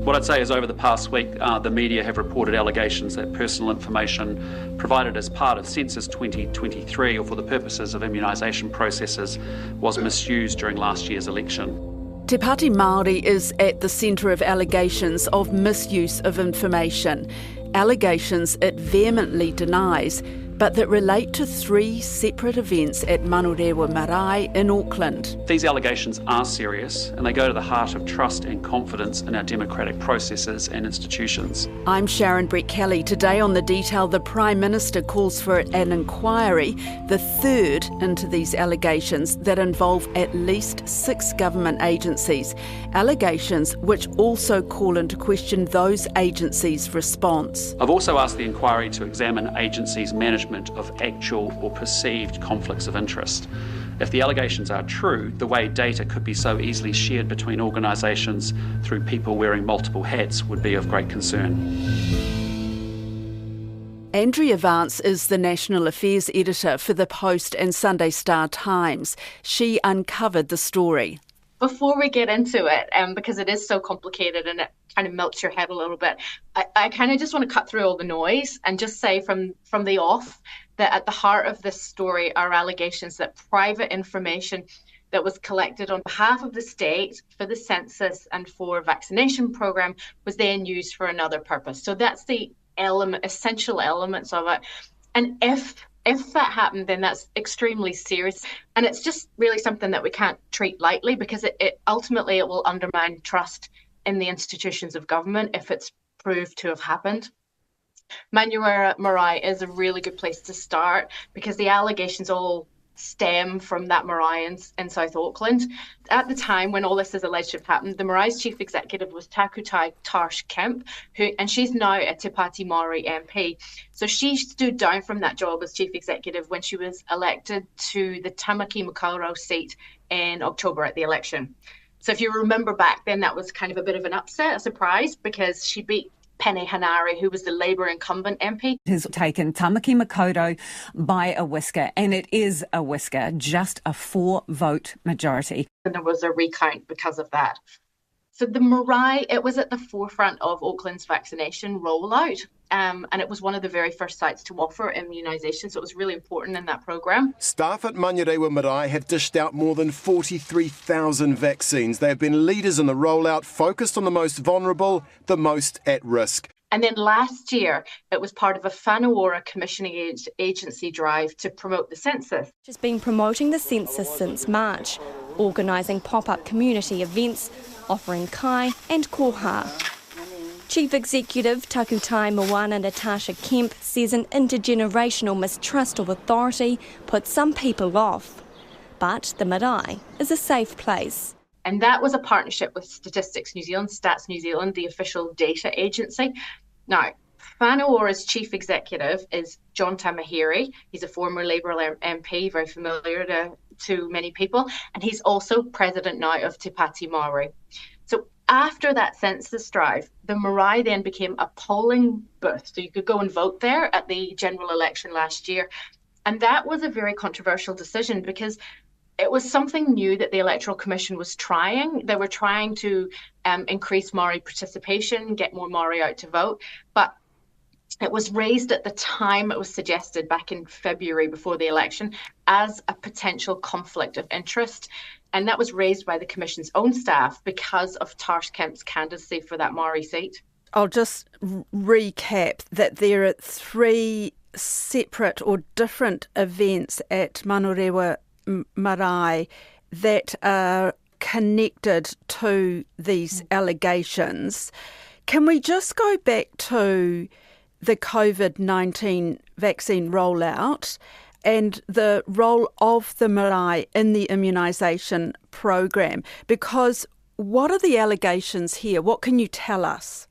What I'd say is over the past week, the media have reported allegations that personal information provided as part of Census 2023 or for the purposes of immunisation processes was misused during last year's election. Te Pāti Māori is at the centre of allegations of misuse of information, allegations it vehemently denies, but that relate to 3 separate events at Manurewa Marae in Auckland. These allegations are serious and they go to the heart of trust and confidence in our democratic processes and institutions. I'm Sharon Brett-Kelly. Today on The Detail, the Prime Minister calls for an inquiry, the third into these allegations that involve at least 6 government agencies. Allegations which also call into question those agencies' response. I've also asked the inquiry to examine agencies' management of actual or perceived conflicts of interest. If the allegations are true, the way data could be so easily shared between organisations through people wearing multiple hats would be of great concern. Andrea Vance is the National Affairs Editor for the Post and Sunday Star Times. She uncovered the story. Before we get into it, because it is so complicated and it kind of melts your head a little bit, I kind of just want to cut through all the noise and just say from the off that at the heart of this story are allegations that private information that was collected on behalf of the state for the census and for a vaccination program was then used for another purpose. So that's the essential elements of it. And if that happened, then that's extremely serious. And it's just really something that we can't treat lightly because it ultimately will undermine trust in the institutions of government if it's proved to have happened. Manurewa Marae is a really good place to start because the allegations all stem from that marae in South Auckland. At the time when all this is alleged to have happened, the marae's chief executive was Takutai Tarsh Kemp, and she's now a Te Pāti Māori MP. So she stood down from that job as chief executive when she was elected to the Tamaki Makaurau seat in October at the election. So if you remember back then, that was kind of a bit of an upset, a surprise, because she beat Penny Hanare, who was the Labour incumbent MP. Has taken Tamaki Makaurau by a whisker, and it is a whisker, just a 4-vote majority. And there was a recount because of that. So the marae, it was at the forefront of Auckland's vaccination rollout, and it was one of the very first sites to offer immunisation, so it was really important in that programme. Staff at Manurewa Marae have dished out more than 43,000 vaccines. They have been leaders in the rollout, focused on the most vulnerable, the most at risk. And then last year, it was part of a Whanaora commissioning agency drive to promote the census. She's been promoting the census since March, organising pop-up community events, offering kai and koha. Chief Executive Takutai Moana Natasha Kemp says an intergenerational mistrust of authority puts some people off. But the marae is a safe place. And that was a partnership with Statistics New Zealand, Stats New Zealand, the official data agency. Now, Whanaora's chief executive is John Tamahiri. He's a former Labour MP, very familiar to many people. And he's also president now of Te Pāti Māori. So after that census drive, the marae then became a polling booth. So you could go and vote there at the general election last year. And that was a very controversial decision because it was something new that the Electoral Commission was trying. They were trying to increase Māori participation, get more Māori out to vote. But it was raised at the time it was suggested back in February before the election as a potential conflict of interest. And that was raised by the Commission's own staff because of Tarsh Kemp's candidacy for that Māori seat. I'll just recap that there are 3 separate or different events at Manurewa Marae that are connected to these allegations. Can we just go back to the COVID-19 vaccine rollout and the role of the marae in the immunisation program? Because what are the allegations here? What can you tell us?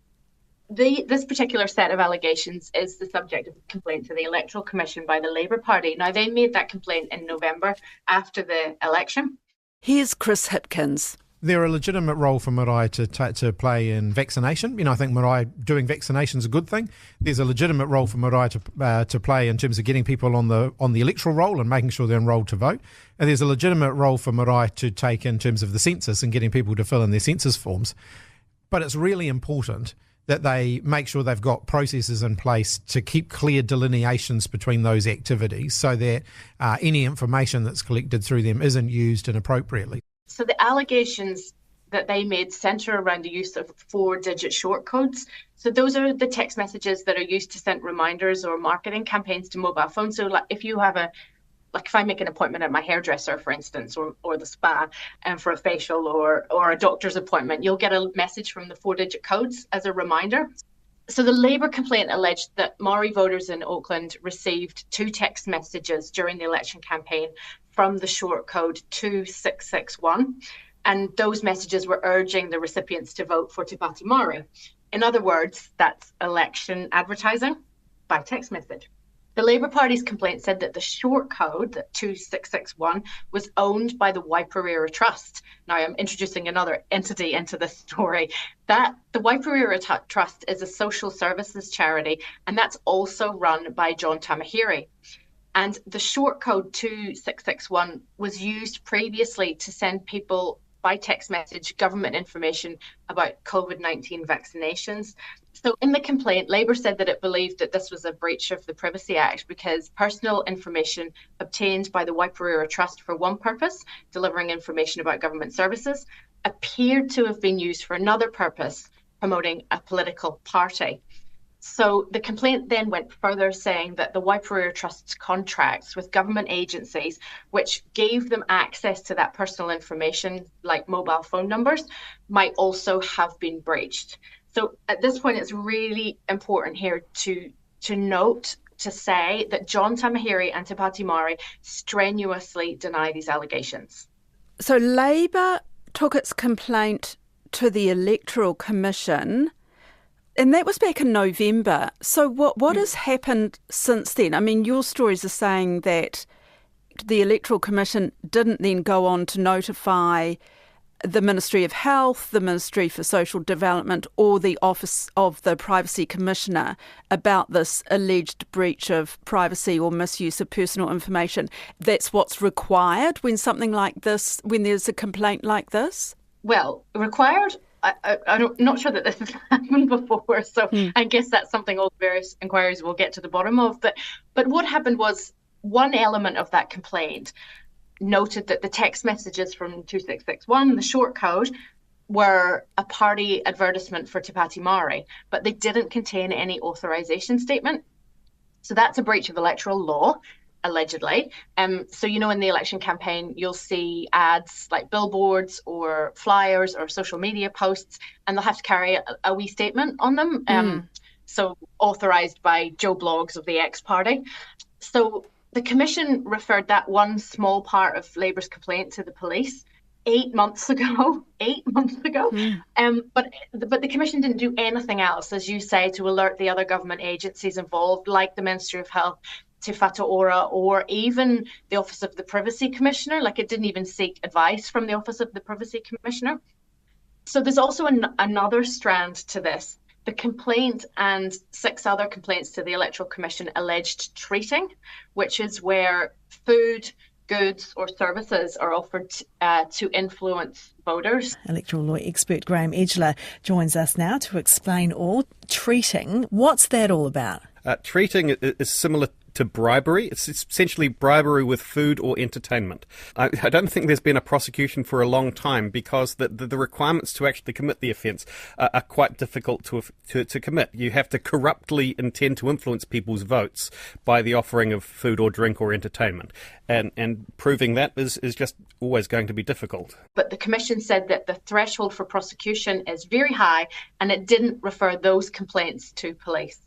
This particular set of allegations is the subject of a complaint to the Electoral Commission by the Labour Party. Now, they made that complaint in November after the election. Here's Chris Hipkins. There are a legitimate role for marae to play in vaccination. You know, I think marae doing vaccination is a good thing. There's a legitimate role for marae to play in terms of getting people on the electoral roll and making sure they're enrolled to vote. And there's a legitimate role for marae to take in terms of the census and getting people to fill in their census forms. but it's really important that they make sure they've got processes in place to keep clear delineations between those activities so that any information that's collected through them isn't used inappropriately. So the allegations that they made centre around the use of 4-digit short codes. So those are the text messages that are used to send reminders or marketing campaigns to mobile phones. So like if I make an appointment at my hairdresser, for instance, or the spa, and for a facial or a doctor's appointment, you'll get a message from the 4-digit codes as a reminder. So the Labour complaint alleged that Maori voters in Auckland received 2 text messages during the election campaign from the short code 2661. And those messages were urging the recipients to vote for Te Pāti Māori. In other words, that's election advertising by text message. The Labour Party's complaint said that the short code, that 2661, was owned by the Waipirira Trust. Now I'm introducing another entity into this story. That the Waipirira Trust is a social services charity, and that's also run by John Tamahiri. And the short code 2661 was used previously to send people by text message government information about COVID-19 vaccinations. So in the complaint, Labour said that it believed that this was a breach of the Privacy Act because personal information obtained by the Waipirira Trust for one purpose, delivering information about government services, appeared to have been used for another purpose, promoting a political party. So the complaint then went further, saying that the Waipirira Trust's contracts with government agencies, which gave them access to that personal information, like mobile phone numbers, might also have been breached. So at this point, it's really important here to note, to say that John Tamahiri and Te Pāti Māori strenuously deny these allegations. So Labour took its complaint to the Electoral Commission, and that was back in November. So what has happened since then? I mean, your stories are saying that the Electoral Commission didn't then go on to notify the Ministry of Health, the Ministry for Social Development, or the Office of the Privacy Commissioner about this alleged breach of privacy or misuse of personal information. That's what's required when something like this, when there's a complaint like this? Well, required? I'm not sure that this has happened before, so I guess that's something all the various inquiries will get to the bottom of. But what happened was one element of that complaint noted that the text messages from 2661, the short code, were a party advertisement for Te Pāti Māori, but they didn't contain any authorisation statement. So that's a breach of electoral law, allegedly. So, you know, in the election campaign, you'll see ads like billboards or flyers or social media posts, and they'll have to carry a wee statement on them. So authorised by Joe Bloggs of the X Party. So the Commission referred that one small part of Labour's complaint to the police 8 months ago. But the Commission didn't do anything else, as you say, to alert the other government agencies involved, like the Ministry of Health, Te Whatu Ora, or even the Office of the Privacy Commissioner. Like, it didn't even seek advice from the Office of the Privacy Commissioner. So there's also another strand to this. The complaint and 6 other complaints to the Electoral Commission alleged treating, which is where food, goods or services are offered to influence voters. Electoral law expert Graham Edgeler joins us now to explain all. Treating, what's that all about? Treating is similar to bribery. It's essentially bribery with food or entertainment. I don't think there's been a prosecution for a long time because the requirements to actually commit the offence are quite difficult to commit. You have to corruptly intend to influence people's votes by the offering of food or drink or entertainment. And proving that is just always going to be difficult. But the Commission said that the threshold for prosecution is very high, and it didn't refer those complaints to police.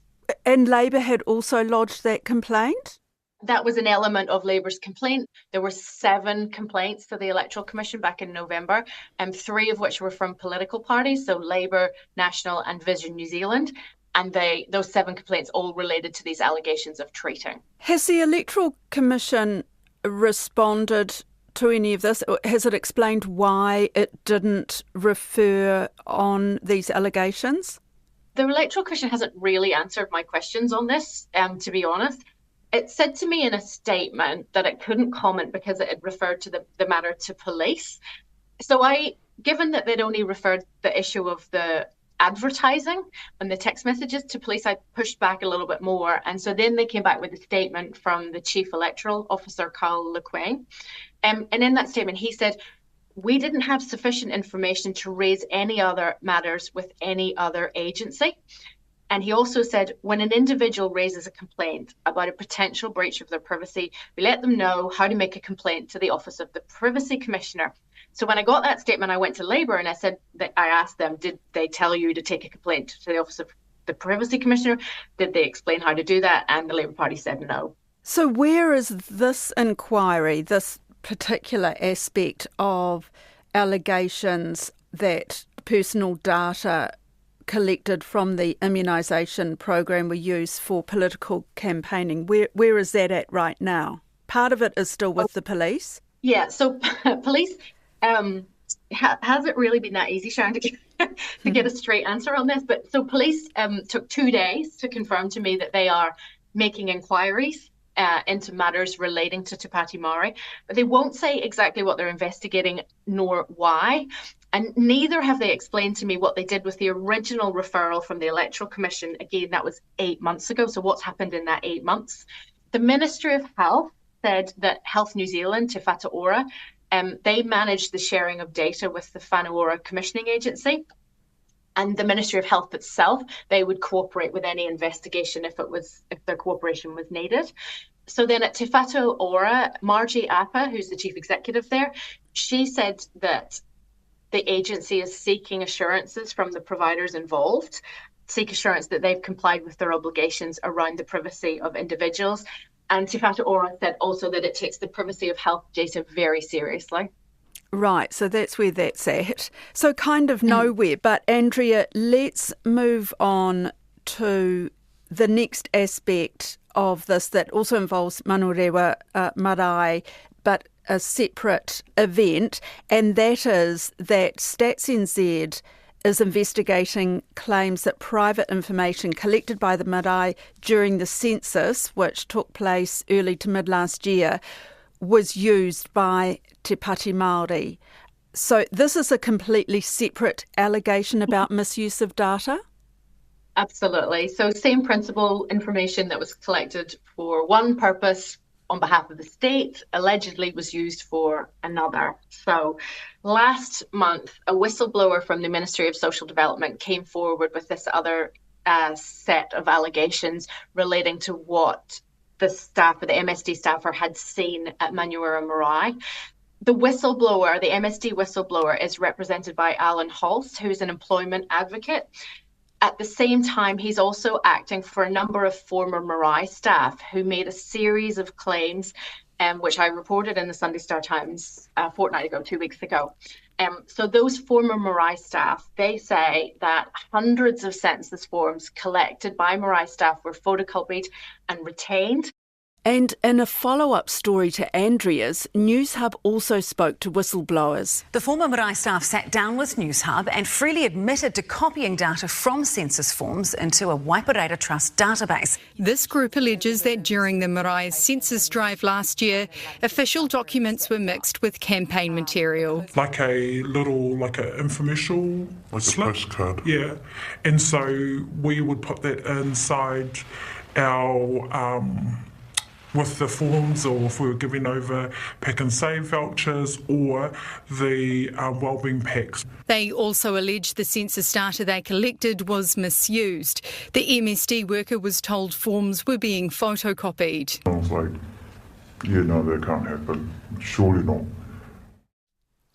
And Labour had also lodged that complaint? That was an element of Labour's complaint. There were 7 complaints to the Electoral Commission back in November, and 3 of which were from political parties, so Labour, National and Vision New Zealand. And those 7 complaints all related to these allegations of treating. Has the Electoral Commission responded to any of this? Has it explained why it didn't refer on these allegations? The Electoral Commission hasn't really answered my questions on this, to be honest. It said to me in a statement that it couldn't comment because it had referred to the matter to police. So given that they'd only referred the issue of the advertising and the text messages to police, I pushed back a little bit more. And so then they came back with a statement from the Chief Electoral Officer, Carl Lequang. And in that statement, he said, "We didn't have sufficient information to raise any other matters with any other agency." And he also said, when an individual raises a complaint about a potential breach of their privacy, we let them know how to make a complaint to the Office of the Privacy Commissioner. So when I got that statement, I went to Labour and I asked them, did they tell you to take a complaint to the Office of the Privacy Commissioner? Did they explain how to do that? And the Labour Party said no. So where is this inquiry, this particular aspect of allegations that personal data collected from the immunisation program were used for political campaigning? Where is that at right now? Part of it is still with the police? Yeah, so police... hasn't really been that easy, Sharon, to get a straight answer on this. But so police took 2 days to confirm to me that they are making inquiries into matters relating to Te Pāti Māori, but they won't say exactly what they're investigating nor why. And neither have they explained to me what they did with the original referral from the Electoral Commission. Again, that was 8 months ago. So what's happened in that 8 months? The Ministry of Health said that Health New Zealand, Te Whatu Ora, they manage the sharing of data with the Whānau Ora Commissioning Agency. And the Ministry of Health itself, they would cooperate with any investigation if their cooperation was needed. So then at Te Whatu Ora, Margie Appa, who's the chief executive there, she said that the agency is seeking assurances from the providers involved, seek assurance that they've complied with their obligations around the privacy of individuals. And Te Whatu Ora said also that it takes the privacy of health data very seriously. Right, so that's where that's at. So kind of nowhere. But Andrea, let's move on to the next aspect of this that also involves Manurewa Marae, but a separate event, and that is that Stats NZ is investigating claims that private information collected by the marae during the census, which took place early to mid last year, was used by Te Pāti Māori. So this is a completely separate allegation about misuse of data? Absolutely. So same principle, information that was collected for one purpose on behalf of the state allegedly was used for another. So last month, a whistleblower from the Ministry of Social Development came forward with this other set of allegations relating to what the staff or the MSD staffer had seen at Manurewa Marae. The whistleblower, the MSD whistleblower, is represented by Alan Holst, who's an employment advocate. At the same time, he's also acting for a number of former Marae staff who made a series of claims, which I reported in the Sunday Star Times a fortnight ago, 2 weeks ago. So those former Marae staff, they say that hundreds of census forms collected by Marae staff were photocopied and retained. And in a follow-up story to Andrea's, Newshub also spoke to whistleblowers. The former Marae staff sat down with Newshub and freely admitted to copying data from census forms into a Waipareira Trust database. This group alleges that during the Marae census drive last year, official documents were mixed with campaign material. Like an infomercial slip. A postcard. Yeah. And so we would put that inside our... with the forms, or if we were giving over pack and save vouchers or the wellbeing packs. They also allege the census data they collected was misused. The MSD worker was told forms were being photocopied. I was like, yeah, no, that can't happen. Surely not.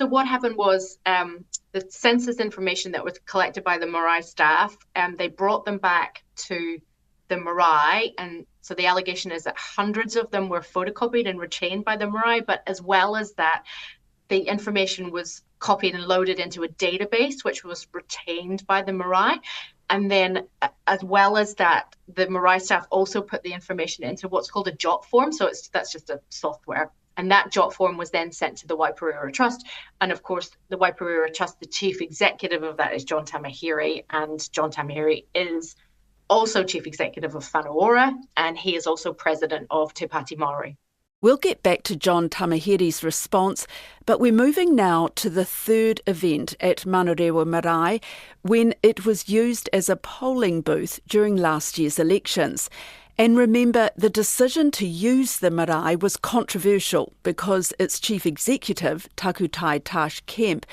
So what happened was the census information that was collected by the Marae staff, they brought them back to the Marae, and so the allegation is that hundreds of them were photocopied and retained by the Marae, but as well as that, the information was copied and loaded into a database which was retained by the Marae. And then as well as that, the Marae staff also put the information into what's called a JOT form. So that's just a software. And that JOT form was then sent to the Waipareira Trust. And of course, the Waipareira Trust, the chief executive of that is John Tamahiri. And John Tamahiri is also chief executive of Whānau Ora, and he is also president of Te Pāti Māori. We'll get back to John Tamaheri's response, but we're moving now to the third event at Manurewa Marae, when it was used as a polling booth during last year's elections. And remember, the decision to use the marae was controversial because its chief executive, Takutai Tash Kemp,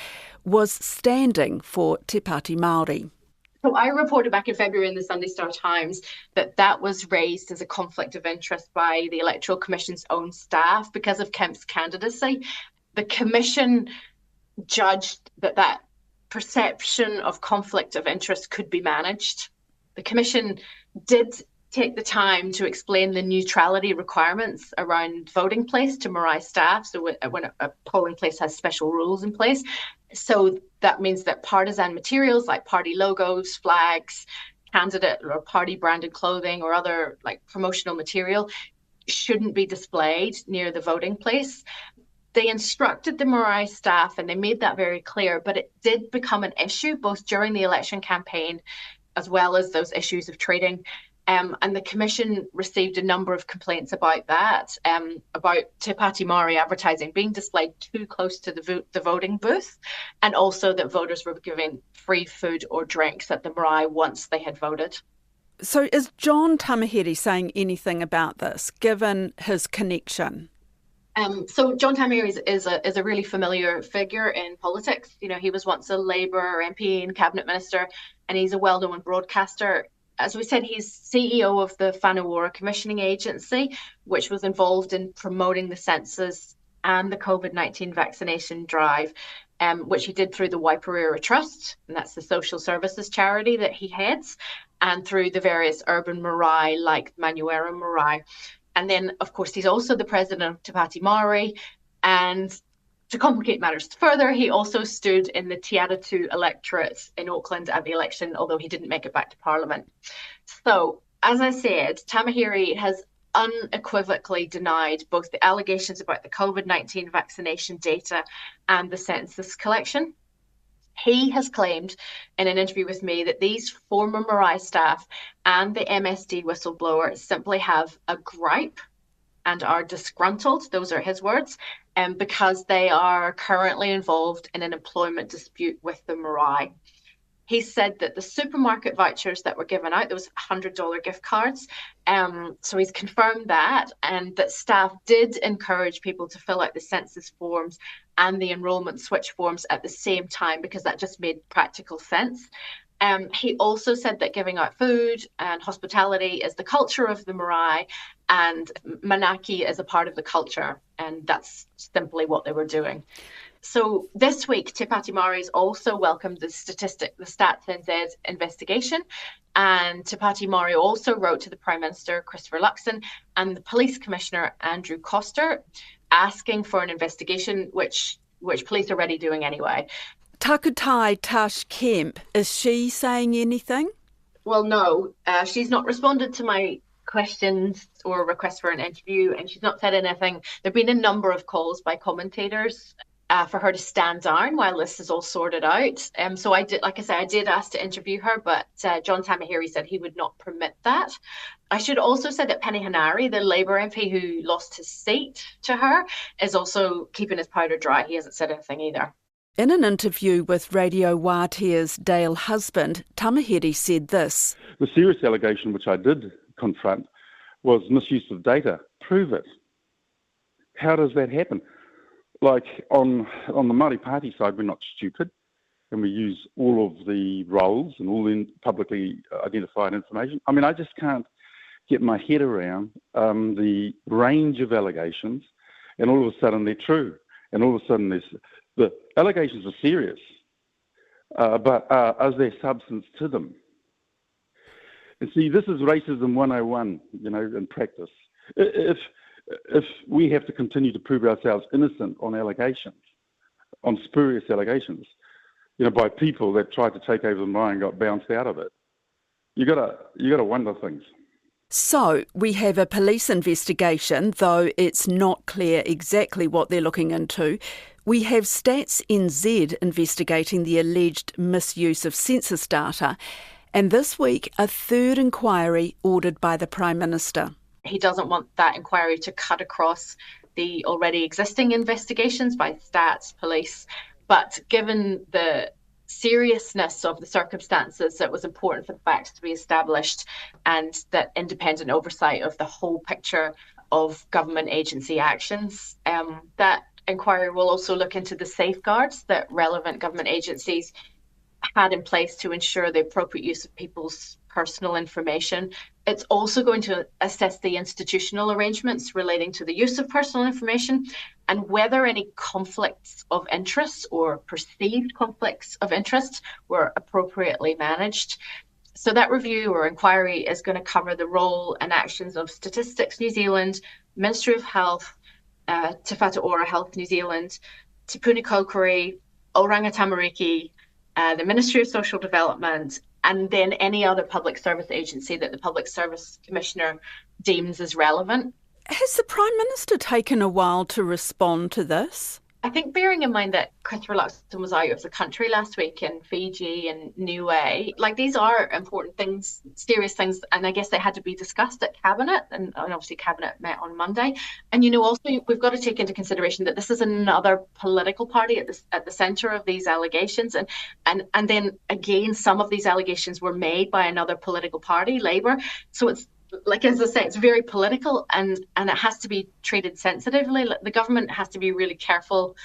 was standing for Te Pāti Māori. So I reported back in February in the Sunday Star Times that was raised as a conflict of interest by the Electoral Commission's own staff because of Kemp's candidacy. The Commission judged that perception of conflict of interest could be managed. The Commission did take the time to explain the neutrality requirements around voting place to marae staff. So when a polling place has special rules in place. So that means that partisan materials like party logos, flags, candidate or party branded clothing or other like promotional material shouldn't be displayed near the voting place. They instructed the marae staff and they made that very clear, but it did become an issue both during the election campaign as well as those issues of trading. And the Commission received a number of complaints about that, about Te Pāti Māori advertising being displayed too close to the voting booth, and also that voters were given free food or drinks at the marae once they had voted. So is John Tamaheri saying anything about this, given his connection? So John Tamaheri is a really familiar figure in politics. You know, he was once a Labour MP and Cabinet Minister, and he's a well-known broadcaster. As we said, he's CEO of the Whanawara Commissioning Agency, which was involved in promoting the census and the COVID-19 vaccination drive, which he did through the Waipurera Trust, and that's the social services charity that he heads, and through the various urban marae like Manurewa Marae. And then, of course, he's also the president of Te Pāti Māori, and to complicate matters further, he also stood in the Te Atatu electorate in Auckland at the election, although he didn't make it back to Parliament. So, as I said, Tamaheri has unequivocally denied both the allegations about the COVID-19 vaccination data and the census collection. He has claimed in an interview with me that these former marae staff and the MSD whistleblower simply have a gripe and are disgruntled, those are his words, because they are currently involved in an employment dispute with the marae. He said that the supermarket vouchers that were given out, those $100 gift cards, so he's confirmed that, and that staff did encourage people to fill out the census forms and the enrolment switch forms at the same time because that just made practical sense. He also said that giving out food and hospitality is the culture of the marae, and manaki is a part of the culture, and that's simply what they were doing. So this week, Te Pāti Māori's also welcomed the Stats NZ investigation, and Te Pāti Māori also wrote to the Prime Minister, Christopher Luxon, and the Police Commissioner, Andrew Coster, asking for an investigation, which police are already doing anyway. Takutai Tash Kemp, is she saying anything? Well, no. She's not responded to my questions or requests for an interview, and she's not said anything. There have been a number of calls by commentators for her to stand down while this is all sorted out. So I did ask to interview her, but John Tamaheri said he would not permit that. I should also say that Penny Hanari, the Labour MP who lost his seat to her, is also keeping his powder dry. He hasn't said anything either. In an interview with Radio Wātea's Dale Husband, Tamaheri said this. The serious allegation which I did confront was misuse of data. Prove it. How does that happen? Like on the Māori Party side, we're not stupid, and we use all of the roles and all the publicly identified information. I mean, I just can't get my head around the range of allegations, and all of a sudden they're true, and all of a sudden the allegations are serious, but is there substance to them? And see, this is racism 101, in practice. If we have to continue to prove ourselves innocent on allegations, on spurious allegations, by people that tried to take over the mine and got bounced out of it, you gotta wonder things. So we have a police investigation, though it's not clear exactly what they're looking into. We have Stats NZ investigating the alleged misuse of census data, and this week a third inquiry ordered by the Prime Minister. He doesn't want that inquiry to cut across the already existing investigations by stats, police. But given the seriousness of the circumstances, it was important for the facts to be established and that independent oversight of the whole picture of government agency actions. That inquiry will also look into the safeguards that relevant government agencies had in place to ensure the appropriate use of people's personal information. It's also going to assess the institutional arrangements relating to the use of personal information and whether any conflicts of interest or perceived conflicts of interest were appropriately managed. So that review or inquiry is going to cover the role and actions of Statistics New Zealand, Ministry of Health, Te Whatu Health New Zealand, Te Puni Kaukuri, Oranga Tamariki, the Ministry of Social Development, and then any other public service agency that the Public Service Commissioner deems as relevant. Has the Prime Minister taken a while to respond to this? I think bearing in mind that Christopher Luxon was out of the country last week in Fiji and Niue, like these are important things, serious things, and I guess they had to be discussed at Cabinet, and obviously Cabinet met on Monday. And also we've got to take into consideration that this is another political party at the centre of these allegations, and then again some of these allegations were made by another political party, Labour. So it's like, as I say, it's very political and it has to be treated sensitively. The government has to be really careful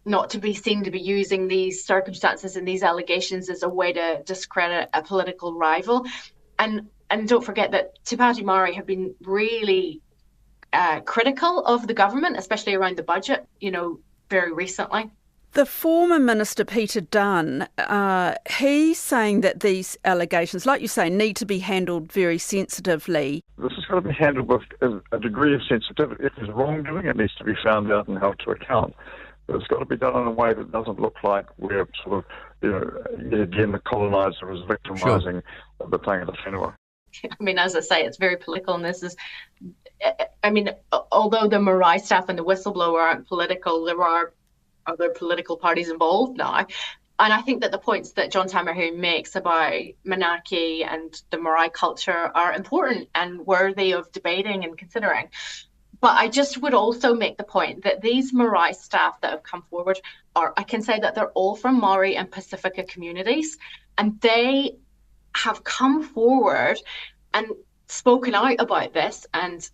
not to be seen to be using these circumstances and these allegations as a way to discredit a political rival. And don't forget that Te Pāti Māori have been really critical of the government, especially around the budget, very recently. The former Minister, Peter Dunn, he's saying that these allegations, like you say, need to be handled very sensitively. This has got to be handled with a degree of sensitivity. If there's wrongdoing, it needs to be found out and held to account. But it's got to be done in a way that doesn't look like we're sort of, again, the coloniser is victimising the tangata whenua. As I say, it's very political, and this is, although the marae staff and the whistleblower aren't political, there are other political parties involved now. And I think that the points that John Tamahu makes about monarchy and the marae culture are important and worthy of debating and considering. But I just would also make the point that these marae staff that have come forward I can say that they're all from Maori and Pacifica communities, and they have come forward and spoken out about this and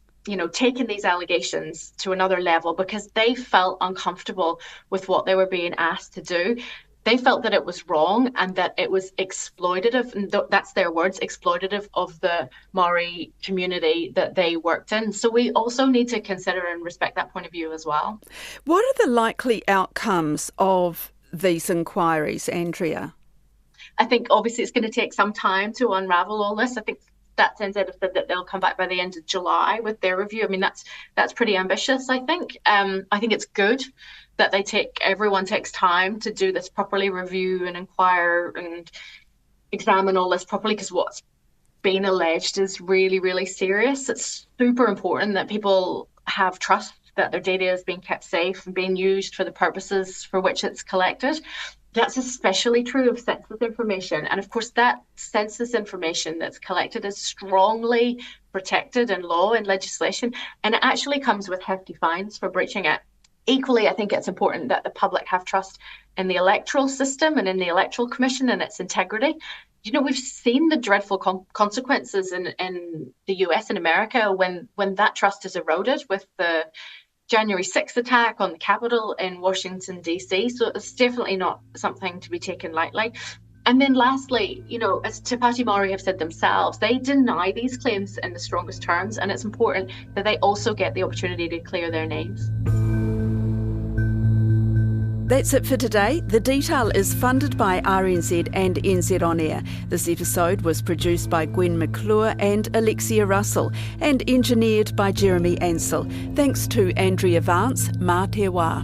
taken these allegations to another level because they felt uncomfortable with what they were being asked to do. They felt that it was wrong and that it was exploitative, and that's their words, exploitative of the Maori community that they worked in. So we also need to consider and respect that point of view as well. What are the likely outcomes of these inquiries, Andrea? I think obviously it's going to take some time to unravel all this. I think Stats NZ have said that they'll come back by the end of July with their review. That's pretty ambitious, I think. I think it's good that everyone takes time to do this properly, review and inquire and examine all this properly, because what's being alleged is really, really serious. It's super important that people have trust that their data is being kept safe and being used for the purposes for which it's collected. That's especially true of census information. And of course, that census information that's collected is strongly protected in law and legislation, and it actually comes with hefty fines for breaching it. Equally, I think it's important that the public have trust in the electoral system and in the Electoral Commission and its integrity. We've seen the dreadful consequences in the US and America when that trust is eroded with the January 6th attack on the Capitol in Washington, D.C. So it's definitely not something to be taken lightly. And then lastly, as Te Pāti Māori have said themselves, they deny these claims in the strongest terms, and it's important that they also get the opportunity to clear their names. That's it for today. The Detail is funded by RNZ and NZ On Air. This episode was produced by Gwen McClure and Alexia Russell and engineered by Jeremy Ansell. Thanks to Andrea Vance. Mā te wā.